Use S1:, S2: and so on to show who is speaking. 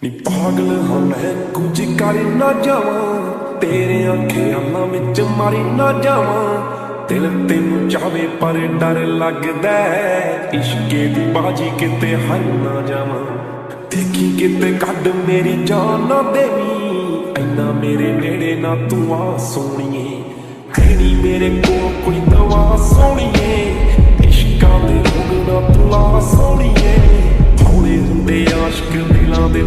S1: ਨੀ ਪਾਗਲ ਹਾਂ ਮੈਂ ਕੁਝ ਕਰ ਨਾ ਜਾਵਾਂ, ਤੇਰੇ ਖਿਆਲਾਂ ਵਿੱਚ ਮਾਰੀ ਨਾ ਜਾਵਾਂ। ਦਿਲ ਤੈਨੂੰ ਚਾਵੇ ਪਰ ਡਰ ਲੱਗਦਾ, ਇਸ਼ਕੇ ਦੀ ਬਾਜੀ ਕਿਤੇ ਹਾਰ ਨਾ ਜਾਵਾਂ। ਦੇਖੀ ਕਿਤੇ ਕੱਢ ਮੇਰੀ ਜਾਨ ਨਾ ਦੇਵੀਂ, ਇੰਨਾ ਮੇਰੇ ਨੇੜੇ ਨਾ ਤੂੰ ਆ ਸੋਹਣੀਏ। ਹੈ ਨੀ ਮੇਰੇ ਕੋਲ ਕੋਈ ਦਵਾ ਸੋਹਣੀਏ, ਇਸ਼ਕਾਂ ਦੇ ਰੋਗ ਨਾ ਤੂੰ ਲਾ ਸੋਹਣੀਏ। ਹੌਲੇ ਹੁੰਦੇ ਆਸ਼ਕ ਦਿਲਾਂ ਦੇ